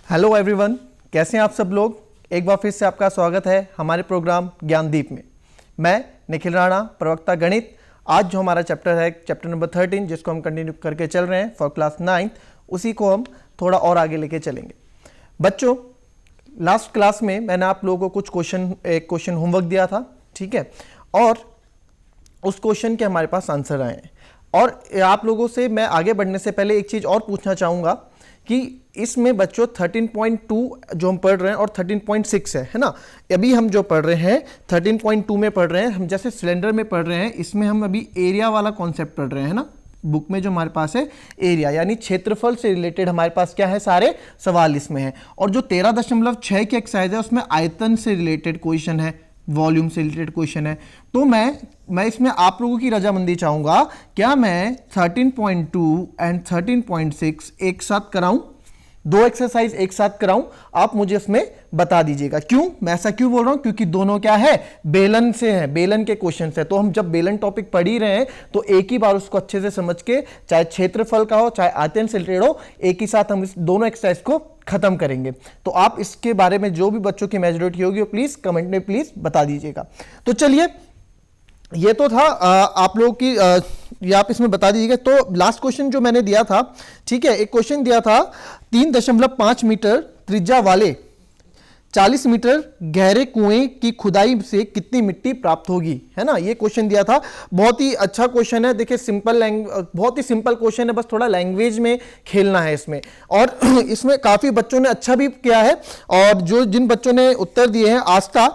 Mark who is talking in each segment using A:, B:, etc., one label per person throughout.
A: Hello everyone, कैसे हैं आप सब लोग। एक बार फिर से आपका स्वागत है हमारे प्रोग्राम ज्ञानदीप में। मैं निखिल राणा, प्रवक्ता गणित। आज जो हमारा चैप्टर है चैप्टर नंबर 13, जिसको हम कंटिन्यू करके चल रहे हैं फॉर क्लास 9, उसी को हम थोड़ा और आगे लेके चलेंगे। बच्चों, लास्ट क्लास में मैंने आप लोगों को एक क्वेश्चन होमवर्क दिया था, ठीक है, और उस क्वेश्चन के हमारे पास आंसर आए हैं। और आप लोगों से मैं आगे बढ़ने से पहले एक चीज़ और पूछना चाहूँगा कि इसमें बच्चों 13.2 जो हम पढ़ रहे हैं और 13.6 है ना। अभी हम जो पढ़ रहे हैं 13.2 में पढ़ रहे हैं, हम जैसे सिलेंडर में पढ़ रहे हैं, इसमें हम अभी एरिया वाला कॉन्सेप्ट पढ़ रहे हैं ना। बुक में जो हमारे पास है एरिया यानी क्षेत्रफल से रिलेटेड हमारे पास क्या है, सारे सवाल इसमें हैं। और जो 13.6 की एक्सरसाइज है उसमें आयतन से रिलेटेड क्वेश्चन है, वॉल्यूम से रिलेटेड क्वेश्चन है। तो मैं इसमें आप लोगों की रजामंदी चाहूंगा, क्या मैं 13.2 एंड 13.6 एक साथ कराऊं, दो एक्सरसाइज एक साथ कराऊं? आप मुझे इसमें बता दीजिएगा। क्यों मैं ऐसा क्यों बोल रहा हूं? क्योंकि दोनों क्या है, बेलन से है, बेलन के क्वेश्चन है। तो हम जब बेलन टॉपिक पढ़ ही रहे हैं तो एक ही बार उसको अच्छे से समझ के, चाहे क्षेत्रफल का हो चाहे आयतन से रिलेटेड हो, एक ही साथ हम इस दोनों एक्सरसाइज को खत्म करेंगे। तो आप इसके बारे में जो भी बच्चों की मेजॉरिटी होगी वो प्लीज कमेंट में प्लीज बता दीजिएगा। तो चलिए, ये तो था आप लोगों की ये आप इसमें बता दीजिएगा। तो लास्ट क्वेश्चन जो मैंने दिया था, ठीक है, एक क्वेश्चन दिया था 3.5 मीटर त्रिज्या वाले 40 मीटर गहरे कुएं की खुदाई से कितनी मिट्टी प्राप्त होगी, है ना। ये क्वेश्चन दिया था, बहुत ही अच्छा क्वेश्चन है। देखिए बहुत ही सिंपल क्वेश्चन है, बस थोड़ा लैंग्वेज में खेलना है इसमें। और इसमें काफी बच्चों ने अच्छा भी किया है। और जिन बच्चों ने उत्तर दिए हैं, आस्था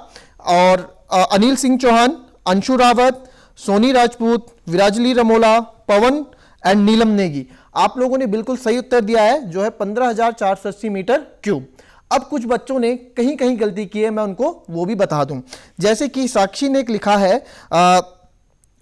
A: और अनिल सिंह चौहान, अंशु रावत, सोनी राजपूत, विराजली रमोला, पवन एंड नीलम नेगी, आप लोगों ने बिल्कुल सही उत्तर दिया है, जो है 15,480 मीटर क्यूब। अब कुछ बच्चों ने कहीं कहीं गलती की है, मैं उनको वो भी बता दूं। जैसे कि साक्षी ने लिखा है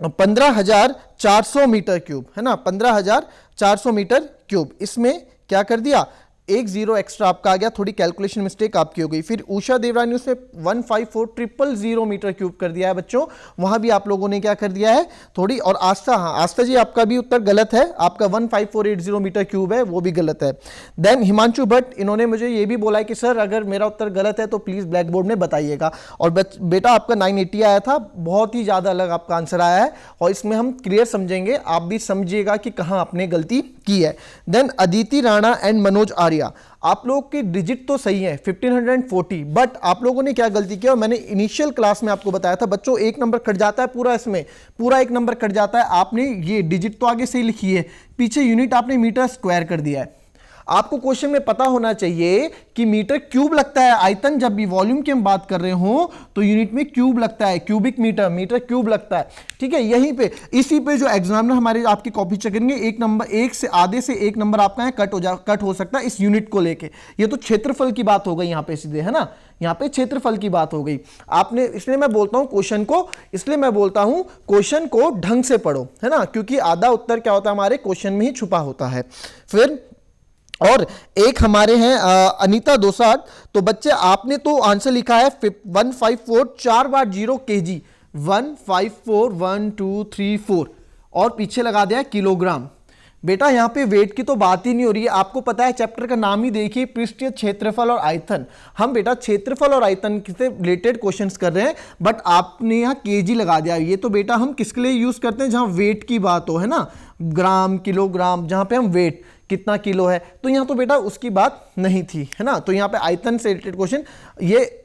A: 15,400 मीटर क्यूब, है ना, 15,400 मीटर क्यूब। इसमें क्या कर दिया, एक जीरो एक्स्ट्रा आपका आ गया, थोड़ी कैलकुलेशन मिस्टेक आपकी हो गई। फिर उषा देवरानी उसमें 154,000 मीटर क्यूब कर दिया है बच्चों, वहां भी आप लोगों ने क्या कर दिया है थोड़ी। और आस्था, हाँ आस्था जी आपका भी उत्तर गलत है, आपका 15480 मीटर क्यूब है, वो भी गलत है। देन हिमांशु भट्ट, इन्होंने मुझे ये भी बोला है कि सर अगर मेरा उत्तर गलत है तो प्लीज ब्लैक बोर्ड में बताइएगा। और बेटा आपका 980 आया था, बहुत ही ज्यादा अलग आपका आंसर आया है, और इसमें हम क्लियर समझेंगे, आप भी समझिएगा कि कहां आपने गलती की है। देन अदिति राणा एंड मनोज आर्य, आप लोगों की डिजिट तो सही है 1540, बट आप लोगों ने क्या गलती किया, मैंने इनिशियल क्लास में आपको बताया था बच्चों, एक नंबर कट जाता है पूरा, इसमें पूरा एक नंबर कट जाता है। आपने ये डिजिट तो आगे से ही लिखी है, पीछे यूनिट आपने मीटर स्क्वायर कर दिया है। आपको क्वेश्चन में पता होना चाहिए कि मीटर क्यूब लगता है, आयतन जब भी वॉल्यूम की हम बात कर रहे हो तो यूनिट में क्यूब लगता है, क्यूबिक मीटर, मीटर क्यूब लगता है, ठीक है। यहीं पे इसी पे जो एग्जामिनर हमारे आपकी कॉपी चेक करेंगे, एक नंबर, एक से आधे से एक नंबर आपका है कट हो सकता है इस यूनिट को लेके। ये तो क्षेत्रफल की बात हो गई यहाँ पे सीधे, है ना, यहाँ पे क्षेत्रफल की बात हो गई आपने। इसलिए मैं बोलता हूं क्वेश्चन को ढंग से पढ़ो, है ना, क्योंकि आधा उत्तर क्या होता है हमारे क्वेश्चन में ही छुपा होता है। फिर और एक हमारे हैं अनीता दोसाट, तो बच्चे आपने तो आंसर लिखा है 154 4 बार 0 kg, 154 1 2 3 4 और पीछे लगा दिया किलोग्राम। बेटा यहाँ पे वेट की तो बात ही नहीं हो रही है, आपको पता है चैप्टर का नाम ही देखिए, पृष्ठीय क्षेत्रफल और आयतन। हम बेटा क्षेत्रफल और आयतन से रिलेटेड क्वेश्चंस कर रहे हैं, बट आपने यहाँ केजी लगा दिया। ये तो बेटा हम किसके लिए यूज करते हैं, जहां वेट की बात हो, है ना, ग्राम किलोग्राम, जहां पे हम वेट कितना किलो है, तो यहां तो बेटा उसकी बात नहीं थी, है ना। तो यहां पे आयतन से रिलेटेड क्वेश्चन, ये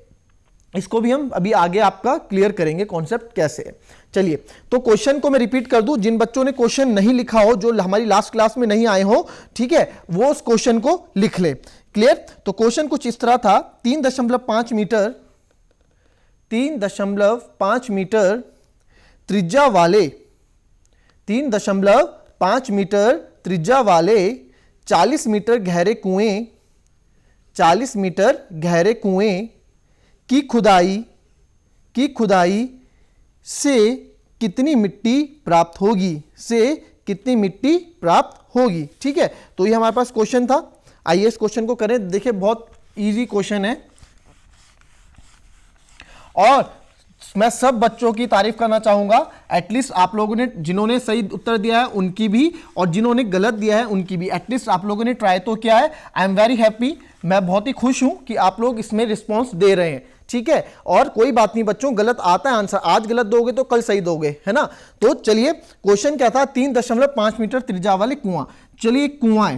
A: इसको भी हम अभी आगे आपका क्लियर करेंगे कॉन्सेप्ट कैसे है। चलिए, तो क्वेश्चन को मैं रिपीट कर दूं, जिन बच्चों ने क्वेश्चन नहीं लिखा हो, जो हमारी लास्ट क्लास में नहीं आए हो, ठीक है, वो उस क्वेश्चन को लिख ले। क्लियर? तो क्वेश्चन कुछ इस तरह था, 3.5 मीटर त्रिज्या वाले 3.5 मीटर त्रिज्या वाले 40 मीटर गहरे कुएं की खुदाई से कितनी मिट्टी प्राप्त होगी, ठीक है। तो ये हमारे पास क्वेश्चन था, आइए इस क्वेश्चन को करें। देखिए बहुत इजी क्वेश्चन है और मैं सब बच्चों की तारीफ करना चाहूंगा, एटलीस्ट आप लोगों ने, जिन्होंने सही उत्तर दिया है उनकी भी और जिन्होंने गलत दिया है उनकी भी, एटलीस्ट आप लोगों ने ट्राई तो किया है। आई एम वेरी हैप्पी, मैं बहुत ही खुश हूं कि आप लोग इसमें रिस्पॉन्स दे रहे हैं, ठीक है। और कोई बात नहीं बच्चों, गलत आता है आंसर, आज गलत दोगे तो कल सही दोगे, है ना। तो चलिए, क्वेश्चन क्या था, 3.5 मीटर त्रिज्या वाले कुआं। चलिए कुआं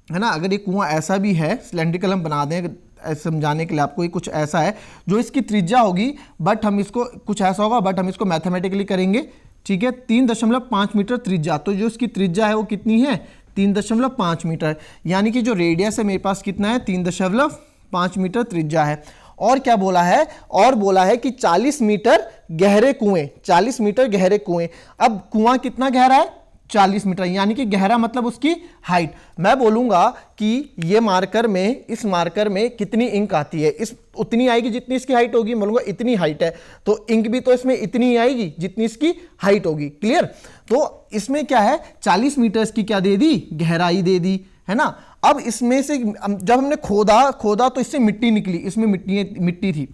A: है ना, अगर ये कुआं ऐसा भी है, सिलेंड्रिकल हम बना दें समझाने के लिए आपको, ये कुछ ऐसा है जो इसकी त्रिज्या होगी, बट हम इसको कुछ ऐसा होगा, बट हम इसको मैथमेटिकली करेंगे, ठीक है। 3.5 मीटर त्रिज्या, तो जो इसकी त्रिज्या है वो कितनी है, 3.5 मीटर, यानी कि जो रेडियस है मेरे पास कितना है, 3.5 मीटर त्रिज्या है। और क्या बोला है, और बोला है कि 40 मीटर गहरे कुएं, 40 मीटर गहरे कुएं। अब कुआं कितना गहरा है, 40 मीटर, यानी कि गहरा मतलब उसकी हाइट। मैं बोलूंगा कि ये मार्कर में, इस मार्कर में कितनी इंक आती है, इस उतनी आएगी जितनी इसकी हाइट होगी। बोलूंगा इतनी हाइट है तो इंक भी तो इसमें इतनी ही आएगी जितनी इसकी हाइट होगी, क्लियर। तो इसमें क्या है, 40 मीटर की क्या दे दी, गहराई दे दी, है ना। अब इसमें से जब हमने खोदा तो इससे मिट्टी निकली, इसमें मिट्टी थी,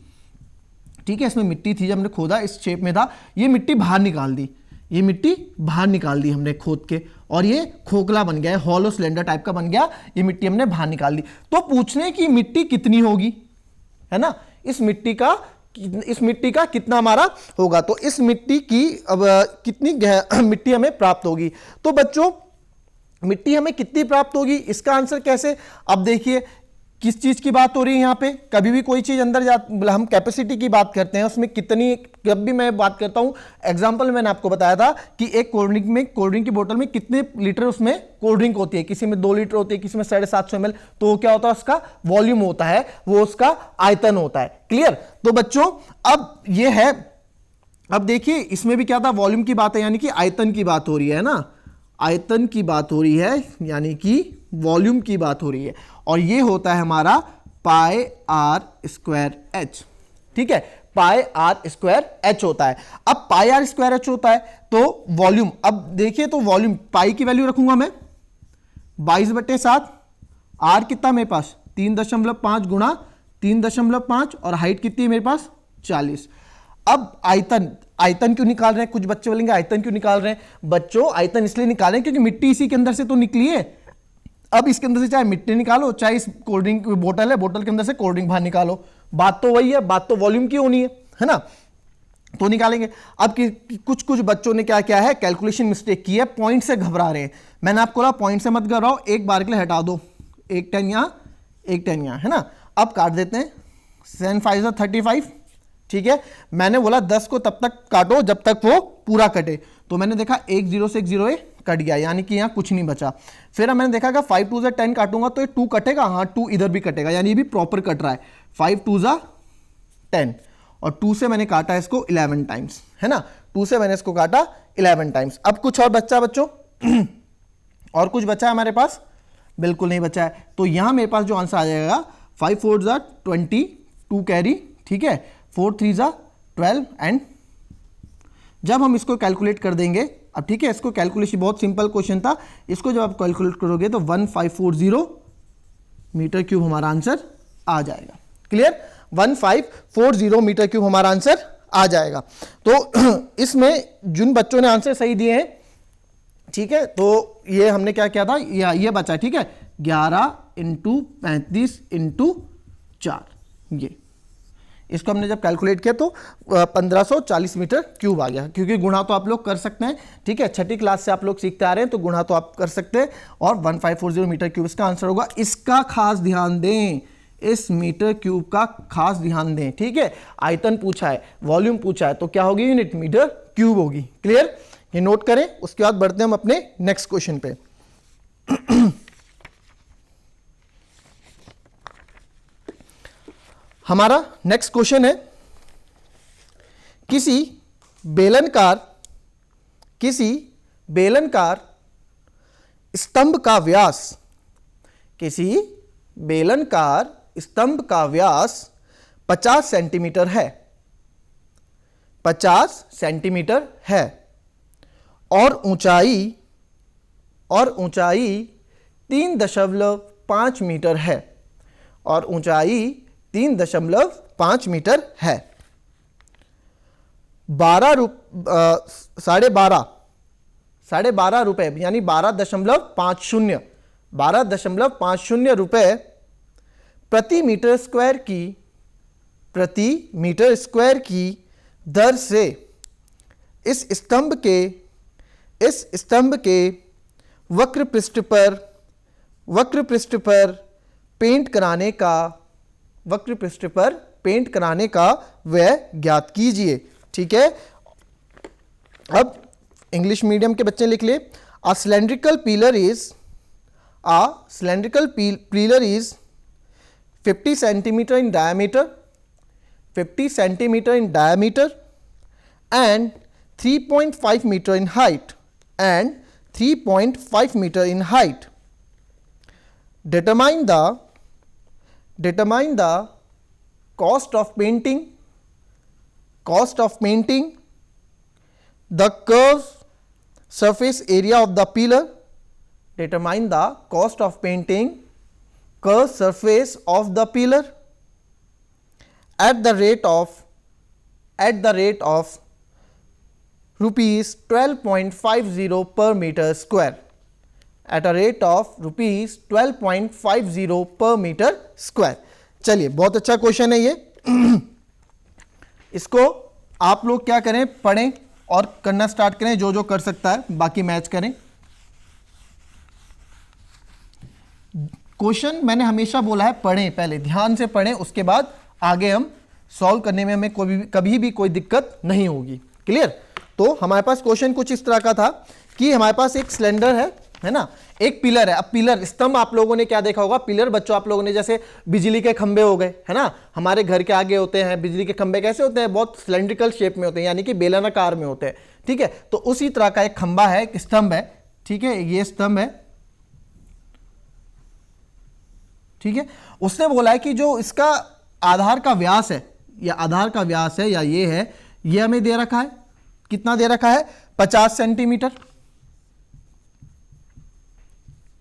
A: ठीक है, इसमें मिट्टी थी, जब हमने खोदा इस शेप में था, ये मिट्टी बाहर निकाल दी, ये मिट्टी बाहर निकाल दी हमने खोद के, और ये खोखला बन गया, हॉलो सिलेंडर टाइप का बन गया, ये मिट्टी हमने बाहर निकाल दी। तो पूछने की मिट्टी कितनी होगी, है ना, इस मिट्टी का कितना हमारा होगा, तो इस मिट्टी की अब कितनी मिट्टी हमें प्राप्त होगी। तो बच्चों मिट्टी हमें कितनी प्राप्त होगी, इसका आंसर कैसे, अब देखिए किस चीज की बात हो रही है यहाँ पे, कभी भी कोई चीज अंदर हम कैपेसिटी की बात करते हैं, उसमें कितनी, जब भी मैं बात करता हूं, एग्जांपल मैंने आपको बताया था कि एक कोल्ड ड्रिंक की बोतल में कितने लीटर उसमें कोल्ड ड्रिंक होती है, किसी में 2 लीटर होती है, किसी में 750 ml, तो क्या होता है, उसका वॉल्यूम होता है, वो उसका आयतन होता है, क्लियर। तो बच्चों अब ये है, अब देखिए इसमें भी क्या था, वॉल्यूम की बात है, यानी कि आयतन की बात हो रही है ना, आयतन की बात हो रही है, यानी कि वॉल्यूम की बात हो रही है, और ये होता है हमारा पाई आर स्क्वायर एच, ठीक है, पाई आर स्क्वायर एच होता है। अब पाई आर स्क्वायर एच होता है तो वॉल्यूम, अब देखिए तो वॉल्यूम, पाई की वैल्यू रखूंगा मैं 22/7, आर कितना मेरे पास 3.5 गुणा 3.5, और हाइट कितनी है मेरे पास 40। अब आयतन क्यों निकाल रहे हैं, कुछ बच्चे बोलेंगे आयतन क्यों निकाल रहे हैं, बच्चों आयतन इसलिए निकाल रहे हैं क्योंकि मिट्टी इसी के अंदर से तो निकली है। अब इसके अंदर से चाहे मिट्टी निकालो, चाहे इस कोल्ड ड्रिंक की बोतल है, बोतल के अंदर से कोल्ड ड्रिंक बाहर निकालो, बात तो वही है, बात तो वॉल्यूम की होनी है ना, तो निकालेंगे। अब कुछ बच्चों ने क्या किया है, कैलकुलेशन मिस्टेक की है, पॉइंट से घबरा रहे हैं। मैंने आपको बोला पॉइंट से मत घबराओ, एक बार के लिए हटा दो, एक 10 यहां, एक 10 यहां, है ना। अब काट देते हैं, 7 5 35, ठीक है। मैंने बोला 10 को तब तक काटो जब तक वो पूरा कटे, तो मैंने देखा एक 0 से एक 0 कट गया, यानी कि यहां कुछ नहीं बचा। फिर मैंने देखा कि 5 2 10 काटूंगा तो ये 2 कटेगा, हाँ 2 इधर भी कटेगा, यानी ये भी प्रॉपर कट रहा है, 5 2 10, और 2 से मैंने काटा इसको 11 टाइम्स, है ना, 2 से मैंने इसको काटा 11 टाइम्स। अब कुछ और बच्चा बच्चों और कुछ बचा है हमारे पास, बिल्कुल नहीं बचा है, तो यहां मेरे पास जो आंसर आ जाएगा 5 4 20, 2 कैरी, ठीक है, 4 3 12, एंड जब हम इसको कैलकुलेट कर देंगे, अब ठीक है, इसको कैलकुलेशन बहुत सिंपल क्वेश्चन था, इसको जब आप कैलकुलेट करोगे तो 1540 मीटर क्यूब हमारा आंसर आ जाएगा, क्लियर, 1540 मीटर क्यूब हमारा आंसर आ जाएगा। तो इसमें जिन बच्चों ने आंसर सही दिए हैं, ठीक है, तो ये हमने क्या किया था, ये बचा, ठीक है, 11 × 35 × 4, ये इसको हमने जब कैलकुलेट किया तो 1540 मीटर क्यूब आ गया, क्योंकि गुणा तो आप लोग कर सकते हैं, ठीक है, छठी क्लास से आप लोग सीखते आ रहे हैं, तो गुणा तो आप कर सकते हैं, और 1540 मीटर क्यूब इसका आंसर होगा। इसका खास ध्यान दें, इस मीटर क्यूब का खास ध्यान दें, ठीक है। आयतन पूछा है, वॉल्यूम पूछा है, तो क्या होगी, यूनिट मीटर क्यूब होगी, क्लियर, ये नोट करें। उसके बाद बढ़ते हैं हम अपने नेक्स्ट क्वेश्चन पे। हमारा नेक्स्ट क्वेश्चन है, किसी बेलनकार स्तंभ का व्यास, किसी बेलनकार स्तंभ का व्यास 50 सेंटीमीटर है, 50 सेंटीमीटर है, और ऊंचाई 3.5 मीटर है, और ऊंचाई 3.5 मीटर है। साढ़े बारह रुपए यानी 12.50 रुपए प्रति मीटर स्क्वायर की दर से इस स्तंभ के वक्र पृष्ठ पर पेंट कराने का व्यय ज्ञात कीजिए। ठीक है, अब इंग्लिश मीडियम के बच्चे लिख ले। A cylindrical pillar is 50 centimeter in diameter and 3.5 meter in height Determine the cost of painting the curved surface area of the pillar. Determine the cost of painting curved surface of the pillar at the rate of rupees 12.50 per meter square. At a rate of rupees 12.50 per meter square. चलिए, बहुत अच्छा question है ये। इसको आप लोग क्या करें, पढ़ें और करना स्टार्ट करें, जो जो कर सकता है बाकी मैच करें। क्वेश्चन मैंने हमेशा बोला है पढ़ें, पहले ध्यान से पढ़ें, उसके बाद आगे हम सॉल्व करने में हमें कभी भी कोई दिक्कत नहीं होगी। क्लियर? तो हमारे पास क्वेश्चन कुछ इस तरह का था कि हमारे पास एक सिलेंडर है ना, एक पिलर है। अब पिलर, स्तंभ आप लोगों ने क्या देखा होगा, पिलर बच्चों आप लोगों ने जैसे बिजली के खंबे हो गए, है ना, हमारे घर के आगे होते हैं। बिजली के खंबे कैसे होते हैं, बहुत सिलेंड्रिकल शेप में होते हैं, यानी कि बेलनाकार में होते हैं। ठीक है, तो उसी तरह का एक खंबा है, एक स्तंभ है। ठीक है, ये स्तंभ है। ठीक है, उसने बोला है कि जो इसका आधार का व्यास है या ये है, ये हमें दे रखा है, कितना दे रखा है, 50 सेंटीमीटर।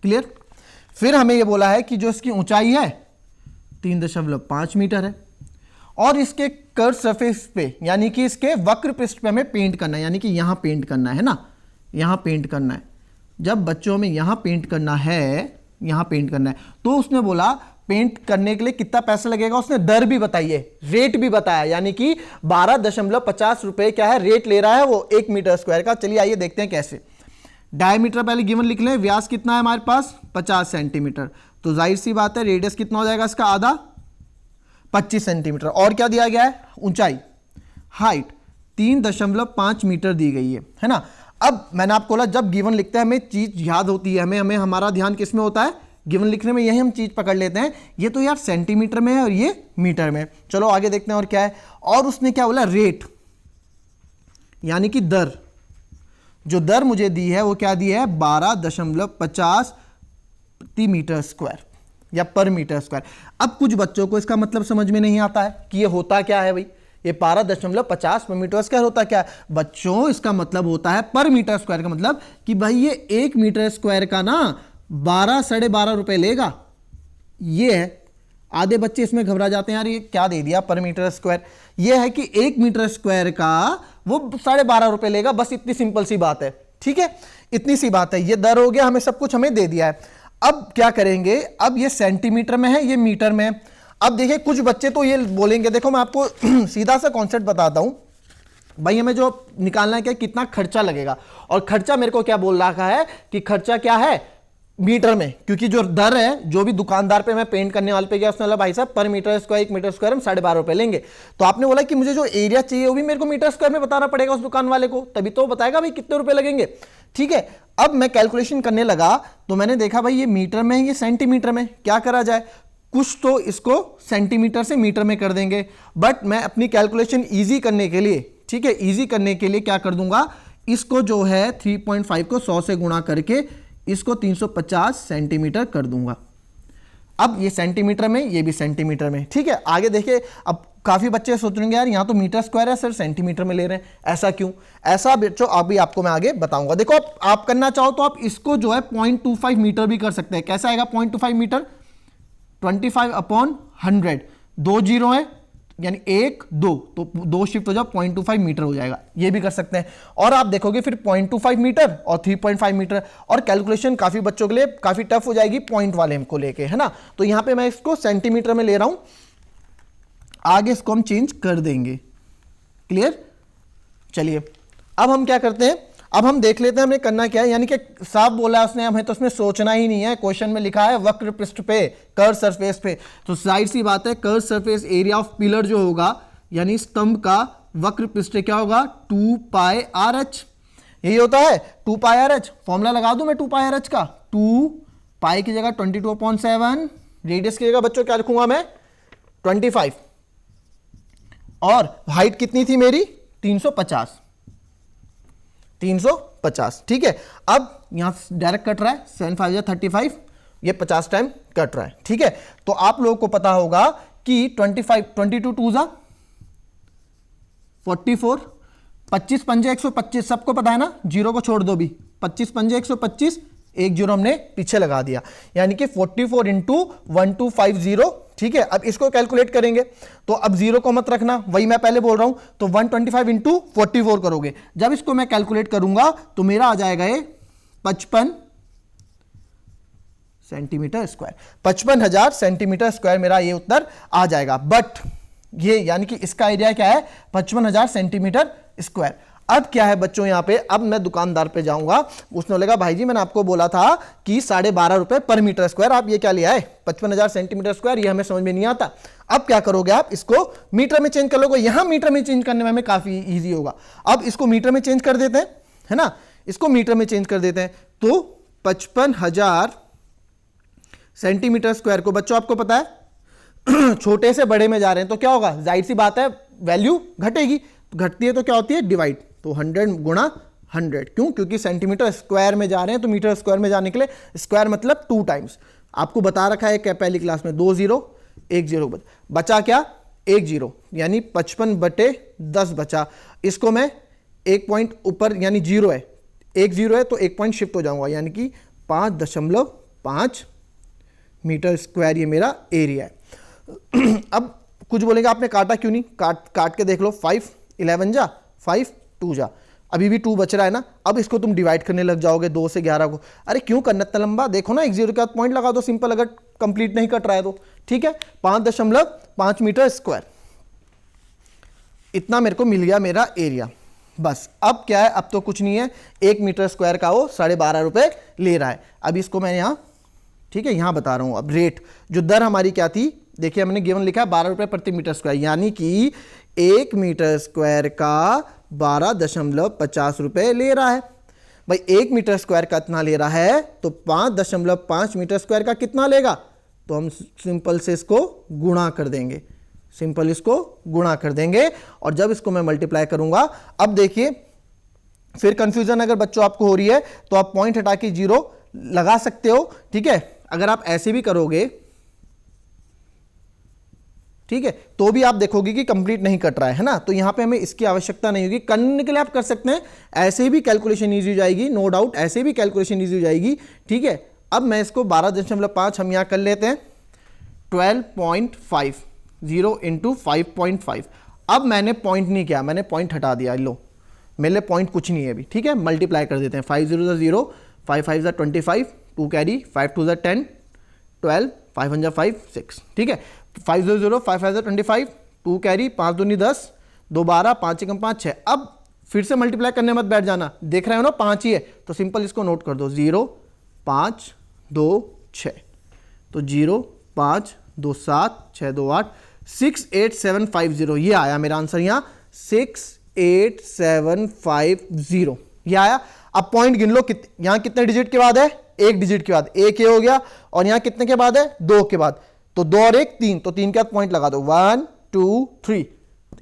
A: क्लियर? फिर हमें यह बोला है कि जो इसकी ऊंचाई है 3.5 मीटर है और इसके कर्व सरफेस पे यानी कि इसके वक्र पृष्ठ पे हमें पेंट करना है, यानी कि यहां पेंट करना है ना, यहां पेंट करना है। जब बच्चों में यहां पेंट करना है, तो उसने बोला पेंट करने के लिए कितना पैसा लगेगा, उसने दर भी बताई है, रेट भी बताया, यानी कि 12.50 रुपए क्या है रेट ले रहा है वो 1 मीटर स्क्वायर का। चलिए आइए देखते हैं कैसे। डायमीटर पहले गिवन लिख लें, व्यास कितना है हमारे पास 50 सेंटीमीटर, तो जाहिर सी बात है रेडियस कितना हो जाएगा इसका, आधा 25 सेंटीमीटर। और क्या दिया गया है, ऊंचाई, हाइट 3.5 मीटर दी गई है ना। अब मैंने आपको बोला जब गिवन लिखते हैं हमें चीज याद होती है, हमें हमारा ध्यान किस में होता है, गिवन लिखने में, यही हम चीज पकड़ लेते हैं। ये तो यार सेंटीमीटर में है और ये मीटर में। चलो आगे देखते हैं और क्या है। और उसने क्या बोला, रेट यानी कि दर, जो दर मुझे दी है वो क्या दी है, 12.50 प्रति मीटर स्क्वायर या पर मीटर स्क्वायर। अब कुछ बच्चों को इसका मतलब समझ में नहीं आता है कि ये होता क्या है भाई, ये 12.50 पर मीटर स्क्वायर होता क्या है। बच्चों इसका मतलब होता है पर मीटर स्क्वायर का मतलब कि भाई ये 1 मीटर स्क्वायर का ना 12-12.5 रुपए लेगा। ये है, आधे बच्चे इसमें घबरा जाते हैं, यार ये क्या दे दिया पर मीटर स्क्वायर। ये है कि 1 मीटर स्क्वायर का वो 12.5 रुपए लेगा, बस इतनी सिंपल सी बात है। ठीक है, इतनी सी बात है। ये दर हो गया, हमें सब कुछ हमें दे दिया है। अब क्या करेंगे, अब ये सेंटीमीटर में है, ये मीटर में है। अब देखिए कुछ बच्चे तो ये बोलेंगे, देखो मैं आपको सीधा सा कॉन्सेप्ट बताता हूं भाई, हमें जो निकालना है क्या, कितना खर्चा लगेगा। और खर्चा मेरे को क्या बोल रखा है कि खर्चा क्या है मीटर में, क्योंकि जो दर है, जो भी दुकानदार पे मैं पेंट करने वाले पे गया उसने बोला भाई साहब पर मीटर स्क्वायर 1 मीटर स्क्वायर हम 12.5 रुपए लेंगे। तो आपने बोला कि मुझे जो एरिया चाहिए वो भी मेरे को मीटर स्क्वायर में बताना पड़ेगा उस दुकान वाले को, तभी तो बताएगा भाई कितने रुपए लगेंगे। ठीक है, अब मैं कैलकुलेशन करने लगा तो मैंने देखा भाई ये मीटर में है, ये सेंटीमीटर में, क्या करा जाए, कुछ तो इसको सेंटीमीटर से मीटर में कर देंगे। बट मैं अपनी कैलकुलेशन ईजी करने के लिए, ठीक है, ईजी करने के लिए क्या कर दूंगा, इसको जो है 3.5 को 100 से गुणा करके इसको 350 सेंटीमीटर कर दूंगा। अब ये सेंटीमीटर में, ये भी सेंटीमीटर में। ठीक है, आगे देखिए, अब काफी बच्चे सोच रहे हैं यार यहाँ तो मीटर स्क्वायर है सर, सेंटीमीटर में ले रहे हैं, ऐसा क्यों। ऐसा बच्चों अभी आपको मैं आगे बताऊंगा। देखो आप करना चाहो तो आप इसको जो है 0.25 मीटर भी कर सकते हैं। कैसा आएगा 0.25 मीटर, 25/100, 2 जीरो है, यानी 1 2, तो 2 शिफ्ट हो जाओ 0.25 मीटर हो जाएगा, ये भी कर सकते हैं। और आप देखोगे फिर 0.25 मीटर और 3.5 मीटर, और कैलकुलेशन काफी बच्चों के लिए काफी टफ हो जाएगी पॉइंट वाले को लेके, है ना। तो यहां पे मैं इसको सेंटीमीटर में ले रहा हूं, आगे इसको हम चेंज कर देंगे। क्लियर? चलिए अब हम क्या करते हैं, अब हम देख लेते हैं हमें करना क्या है। यानी कि साफ बोला है उसने, हमें तो उसमें सोचना ही नहीं है। क्वेश्चन में लिखा है वक्र पृष्ठ पे, कर्व सरफेस पे, तो जाहिर सी बात है curve surface area of pillar जो होगा, यानी स्तंभ का वक्र पृष्ठ क्या होगा, 2 पाई आर एच। यही होता है 2 पाई आर एच। फॉर्मूला लगा दूं मैं 2 पाई आर एच का, 2 पाई की जगह 22/7, रेडियस की जगह बच्चों क्या लिखूंगा मैं, 25, और हाइट कितनी थी मेरी, 350। ठीक है। अब यहां डायरेक्ट कट रहा है, 7 5 या 35, ये 50 टाइम कट रहा है। ठीक है, तो आप लोगों को पता होगा कि 25 22 2 जा 44, 25 पंजे 125, सबको पता है ना, जीरो को छोड़ दो भी, 25 पंजे 125, एक जीरो हमने पीछे लगा दिया, यानी कि 44 इंटू 1250। ठीक है, अब इसको कैलकुलेट करेंगे, तो अब जीरो को मत रखना, वही मैं पहले बोल रहा हूं, तो 125 इंटू 44 करोगे। जब इसको मैं कैलकुलेट करूंगा तो मेरा आ जाएगा ये 55 सेंटीमीटर स्क्वायर, 55,000 सेंटीमीटर स्क्वायर मेरा ये उत्तर आ जाएगा। बट ये यानी कि इसका एरिया क्या है, 55,000 सेंटीमीटर स्क्वायर। अब क्या है बच्चों यहाँ पे, अब मैं दुकानदार पे जाऊंगा, उसने बोलेगा भाई जी मैंने आपको बोला था कि 12.5 रुपए पर मीटर स्क्वायर, आप ये क्या लिया है 55,000 सेंटीमीटर स्क्वायर, ये हमें समझ में नहीं आता। अब क्या करोगे आप, इसको मीटर में चेंज कर लोगे, यहां मीटर में चेंज करने में हमें काफी इजी होगा। अब इसको मीटर में चेंज कर देते हैं, है ना, इसको मीटर में चेंज कर देते हैं, तो 55,000 सेंटीमीटर स्क्वायर को बच्चों आपको पता है छोटे से बड़े में जा रहे हैं तो क्या होगा, जाहिर सी बात है वैल्यू घटेगी, घटती है तो क्या होती है, डिवाइड, तो 100 गुणा 100, क्यों, क्योंकि सेंटीमीटर स्क्वायर में जा रहे हैं तो मीटर स्क्वायर में जाने के लिए स्क्वायर मतलब 2 टाइम्स। आपको बता रखा है क्या पहली क्लास में, 2 0 1 0 बचा क्या, 1 0, यानी 55/10 बचा। इसको मैं एक पॉइंट ऊपर, यानी 0 है, 1 0 है तो एक पॉइंट शिफ्ट हो जाऊंगा, यानी कि 5.5 मीटर स्क्वायर ये मेरा एरिया है। अब कुछ बोलेंगे आपने काटा क्यों नहीं, काट के देख लो, 5 11 जा 5 2 जा, अभी भी 2 बच रहा है ना। अब इसको तुम डिवाइड करने लग जाओगे 2 से 11 को, अरे क्यों करना इतना लंबा, देखो ना 1 0 के बाद पॉइंट लगा दो सिंपल, अगर कंप्लीट नहीं कट रहा है तो। ठीक है, 5.5 मीटर स्क्वायर, इतना मेरे को मिल गया मेरा एरिया। बस अब क्या है, अब तो कुछ नहीं है, 1 मीटर स्क्वायर का वो 12.5 रुपए ले रहा है। अब इसको मैं यहाँ, ठीक है, यहां बता रहा हूं, अब रेट जो दर हमारी क्या थी, देखिए हमने गिवन लिखा है 12 रुपए प्रति मीटर स्क्वायर, यानी कि 1 मीटर स्क्वायर का 12.50 रुपए ले रहा है। भाई 1 मीटर स्क्वायर का इतना ले रहा है तो 5.5 मीटर स्क्वायर का कितना लेगा, तो हम सिंपल से इसको गुणा कर देंगे, सिंपल इसको गुणा कर देंगे, और जब इसको मैं मल्टीप्लाई करूंगा, अब देखिए फिर कंफ्यूजन अगर बच्चों आपको हो रही है तो आप पॉइंट हटा के 0 लगा सकते हो। ठीक है, अगर आप ऐसे भी करोगे, ठीक है, तो भी आप देखोगे कि कंप्लीट नहीं कट रहा है ना, तो यहां पे हमें इसकी आवश्यकता नहीं होगी। करने के लिए आप कर सकते हैं, ऐसे भी कैलकुलेशन इजी हो जाएगी, नो डाउट, ऐसे भी कैलकुलेशन इजी हो जाएगी। ठीक है, अब मैं इसको 12.5 हम यहां कर लेते हैं, 12.5 0 इंटू 5.5। अब मैंने पॉइंट नहीं किया, मैंने पॉइंट हटा दिया, लो मेरे लिए पॉइंट कुछ नहीं है अभी। ठीक है, मल्टीप्लाई कर देते हैं, 5 0 0, 5 5 25, 2 कैरी, 5 2 10, 12, 5 1 5 6। ठीक है, 5 0 0, 5 5 25, 2 कैरी, 5 2 10, 2 12, 5 1 5 6। अब फिर से मल्टीप्लाई करने मत बैठ जाना, देख रहे हो ना 5 ही है, तो सिंपल इसको नोट कर दो, 0 5 2 6, तो 0 5 2 7 6 2 8, 68750, ये आया मेरा आंसर, यहाँ 68750 ये आया। अब पॉइंट गिन लो, यहां कितने डिजिट के बाद है, 1 डिजिट के बाद, 1 ये हो गया, और यहां कितने के बाद है, 2 के बाद, तो 2 और 1 3, तो 3 के बाद पॉइंट लगा दो, 1 2 3,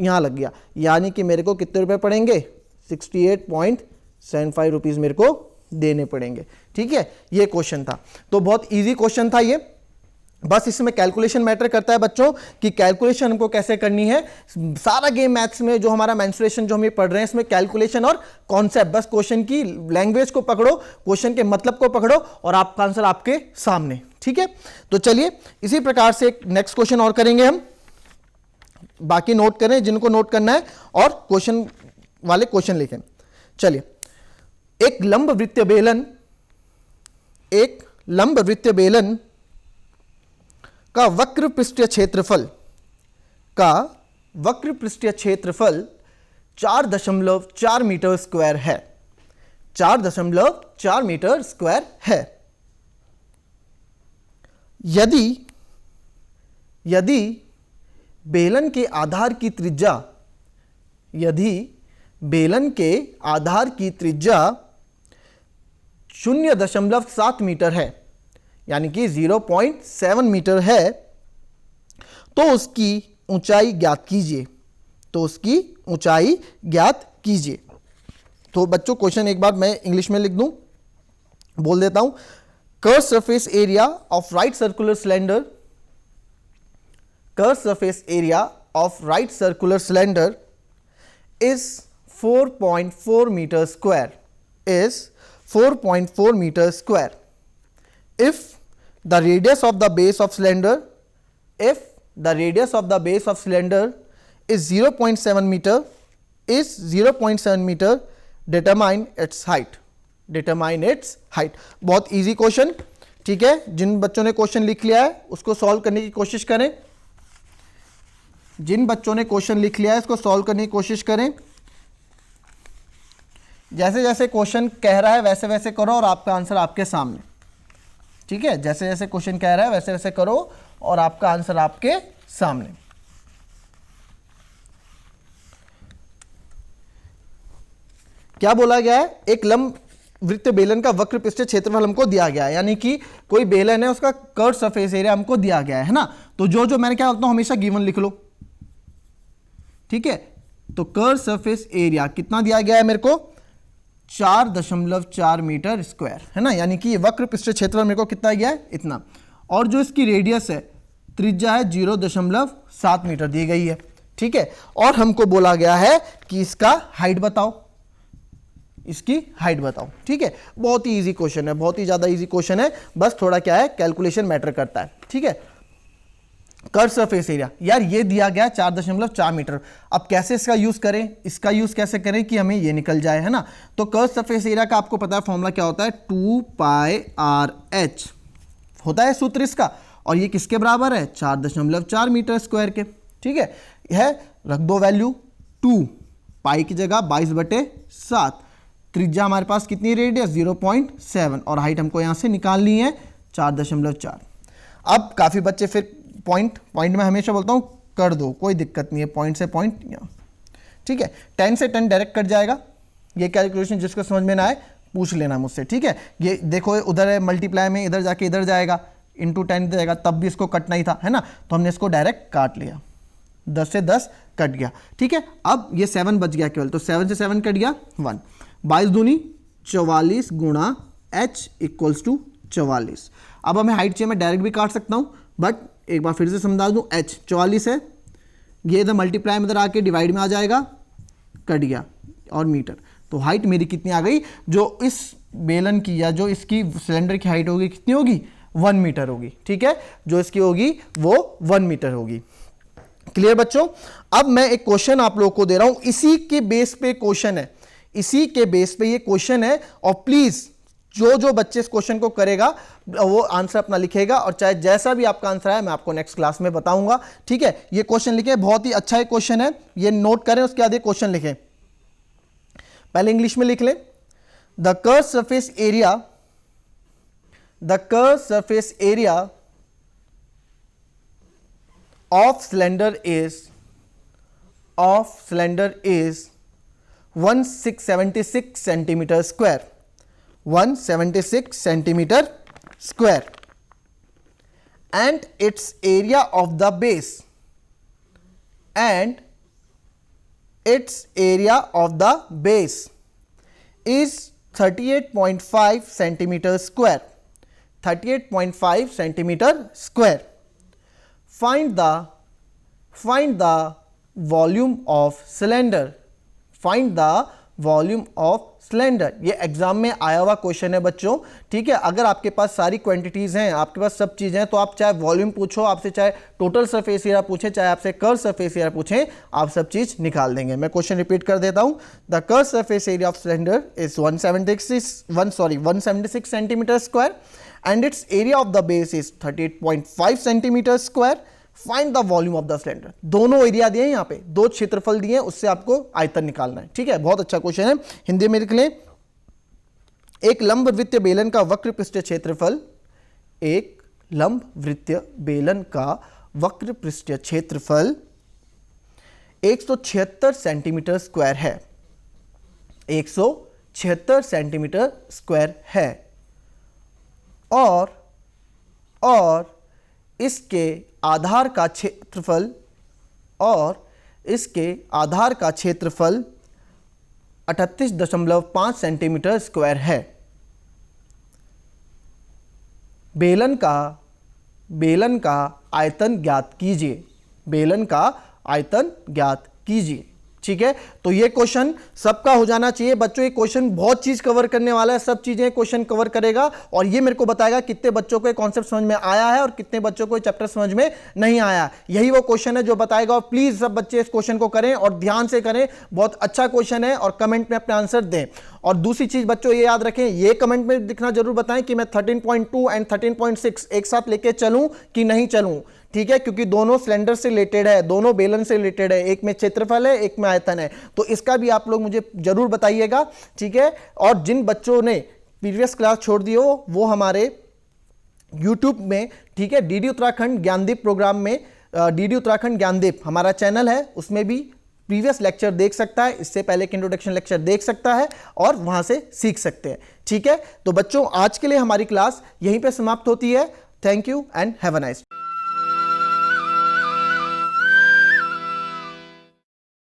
A: यहां लग गया, यानी कि मेरे को कितने रुपए पड़ेंगे, 68.75 रुपीज मेरे को देने पड़ेंगे। ठीक है, ये क्वेश्चन था, तो बहुत ईजी क्वेश्चन था ये, बस इसमें कैलकुलेशन मैटर करता है बच्चों कि कैलकुलेशन हमको कैसे करनी है। सारा गेम मैथ्स में जो हमारा मेंसुरेशन जो हम ये पढ़ रहे हैं, इसमें कैलकुलेशन और कॉन्सेप्ट, बस क्वेश्चन की लैंग्वेज को पकड़ो, क्वेश्चन के मतलब को पकड़ो, और आपका आंसर आपके सामने। ठीक है, तो चलिए इसी प्रकार से नेक्स्ट क्वेश्चन और करेंगे हम। बाकी नोट करें जिनको नोट करना है, और क्वेश्चन वाले क्वेश्चन लिखें। चलिए, एक लंब वृत्तीय बेलन का वक्र पृष्ठीय क्षेत्रफल 4.4 मीटर स्क्वायर है। 4.4 मीटर स्क्वायर है। यदि बेलन के आधार की त्रिज्या 0.7 मीटर है, यानी कि 0.7 मीटर है, तो उसकी ऊंचाई ज्ञात कीजिए। तो बच्चों क्वेश्चन एक बार मैं इंग्लिश में लिख दूं, बोल देता हूं। Curve surface area of right circular cylinder is 4.4 meter square. If the radius of the base of cylinder is 0.7 meter, determine its height. बहुत इजी क्वेश्चन, ठीक है। जिन बच्चों ने क्वेश्चन लिख लिया है उसको सॉल्व करने की कोशिश करें। जैसे जैसे क्वेश्चन कह रहा है वैसे वैसे करो और आपका आंसर आपके सामने, ठीक है। जैसे जैसे क्वेश्चन कह रहा है वैसे वैसे करो और आपका आंसर आपके सामने। क्या बोला गया है? एक लंब वृत्तीय बेलन का वक्र पृष्ठीय क्षेत्रफल हमको दिया गया है, यानी कि कोई बेलन है उसका कर्व सरफेस एरिया हमको दिया गया है ना। तो जो मैंने क्या बोलता हूं, हमेशा गिवन लिख लो, ठीक है। तो कर्व सरफेस एरिया कितना दिया गया है मेरे को? 4.4 मीटर स्क्वायर, है ना। यानी कि वक्र पृष्ठीय क्षेत्रफल मेरे को कितना गया है? इतना। और जो इसकी रेडियस है, त्रिज्या है 0.7 मीटर दी गई है, ठीक है। और हमको बोला गया है कि इसका हाइट बताओ, ठीक है। बहुत ही इजी क्वेश्चन है, बहुत ही ज्यादा इजी क्वेश्चन है। बस थोड़ा क्या है, कैलकुलेशन मैटर करता है, ठीक है। कर्व सरफेस एरिया, यार ये दिया गया 4.4 मीटर। अब कैसे इसका यूज करें कि हमें ये निकल जाए, है ना। तो कर्व सरफेस एरिया का आपको पता है फॉर्मूला क्या होता है? 2πRh होता है सूत्र इसका, और ये किसके बराबर है? 4.4 मीटर स्क्वायर के, ठीक है। यह रख दो वैल्यू 2, पाई की जगह 22/7, त्रिज्या हमारे पास कितनी, रेडियस 0.7, और हाइट हमको यहां से निकालनी है 4.4। अब काफी बच्चे फिर पॉइंट में हमेशा बोलता हूं कर दो, कोई दिक्कत नहीं है, पॉइंट से पॉइंट यहाँ, ठीक है। 10 से 10 डायरेक्ट कट जाएगा। ये कैलकुलेशन जिसको समझ में ना आए पूछ लेना मुझसे, ठीक है। ये देखो उधर है मल्टीप्लाई में, इधर जाके इधर जाएगा, इंटू 10 जाएगा, तब भी इसको कटना ही था, है ना। तो हमने इसको डायरेक्ट काट लिया, 10 से 10 कट गया, ठीक है। अब ये 7 बच गया केवल, तो 7 से 7 कट गया 1, 22 दूनी 44 गुणा h इक्वल्स टू 44। अब हमें हाइट चाहिए, मैं डायरेक्ट भी काट सकता हूँ, बट एक बार फिर से समझा दूं, h 44 है, ये इधर मल्टीप्लाई में इधर आके डिवाइड में आ जाएगा, कट गया, और मीटर। तो हाइट मेरी कितनी आ गई? जो इस बेलन की या जो इसकी सिलेंडर की हाइट होगी कितनी होगी? 1 मीटर होगी, ठीक है। जो इसकी होगी वो 1 मीटर होगी। क्लियर बच्चों? अब मैं एक क्वेश्चन आप लोगों को दे रहा हूं, इसी के बेस पे क्वेश्चन ये क्वेश्चन है, और प्लीज जो बच्चे इस क्वेश्चन को करेगा वो आंसर अपना लिखेगा, और चाहे जैसा भी आपका आंसर है मैं आपको नेक्स्ट क्लास में बताऊंगा, ठीक है। ये क्वेश्चन लिखे, बहुत ही अच्छा क्वेश्चन है, ये नोट करें, उसके बाद ये क्वेश्चन लिखें। पहले इंग्लिश में लिख लें। The curve surface area of cylinder is 1676 centimetre square, 176 centimeter square, and its area of the base is 38.5 centimeter square, 38.5 centimeter square. Find the volume of cylinder. Find the volume of cylinder. ये exam में आया हुआ question है बच्चों, ठीक है। अगर आपके पास सारी क्वांटिटीज हैं, आपके पास सब चीजें हैं, तो आप चाहे वॉल्यूम पूछो, आपसे चाहे टोटल सरफेस एरिया पूछे, चाहे आपसे कर्व सरफेस एरिया पूछें, आप सब चीज निकाल देंगे। मैं क्वेश्चन रिपीट कर देता हूं। The curve surface area of cylinder is 176 centimetre square and its area of the base is 38.5 centimetre square. Find the volume of the cylinder. दोनों एरिया दिए हैं, यहाँ पे दो क्षेत्रफल दिए हैं, उससे आपको आयतन निकालना है, ठीक है। बहुत अच्छा क्वेश्चन है। हिंदी में लिख लें, एक लंब वृत्तीय बेलन का वक्र पृष्ठीय क्षेत्रफल, एक लंब वृत्तीय बेलन का वक्र पृष्ठीय क्षेत्रफल 176 सेंटीमीटर स्क्वायर है। 176 सेंटीमीटर स्क्वायर है और इसके आधार का क्षेत्रफल 38.5 सेंटीमीटर स्क्वायर है। बेलन का आयतन ज्ञात कीजिए। बेलन का आयतन ज्ञात कीजिए, ठीक है। तो ये क्वेश्चन सबका हो जाना चाहिए बच्चों। ये क्वेश्चन बहुत चीज कवर करने वाला है, सब चीजें क्वेश्चन कवर करेगा और ये मेरे को बताएगा कितने बच्चों को ये कॉन्सेप्ट समझ में आया है और कितने बच्चों को ये चैप्टर समझ में नहीं आया। यही वो क्वेश्चन है जो बताएगा। और प्लीज सब बच्चे इस क्वेश्चन को करें और ध्यान से करें, बहुत अच्छा क्वेश्चन है, और कमेंट में अपने आंसर दें। और दूसरी चीज बच्चों ये याद रखें, ये कमेंट में लिखना जरूर बताएं कि मैं 13.2 एंड 13.6 एक साथ लेके चलूं कि नहीं चलूं, ठीक है, क्योंकि दोनों सिलेंडर से रिलेटेड है, दोनों बेलन से रिलेटेड है, एक में क्षेत्रफल है, एक में आयतन है। तो इसका भी आप लोग मुझे जरूर बताइएगा, ठीक है। और जिन बच्चों ने प्रीवियस क्लास छोड़ दी हो वो हमारे YouTube में, ठीक है, डीडी उत्तराखंड ज्ञानदीप प्रोग्राम में, डीडी उत्तराखंड ज्ञानदीप हमारा चैनल है, उसमें भी प्रीवियस लेक्चर देख सकता है, इससे पहले के इंट्रोडक्शन लेक्चर देख सकता है और वहां से सीख सकते हैं, ठीक है। तो बच्चों आज के लिए हमारी क्लास यहीं पे समाप्त होती है। Thank you and have a nice day.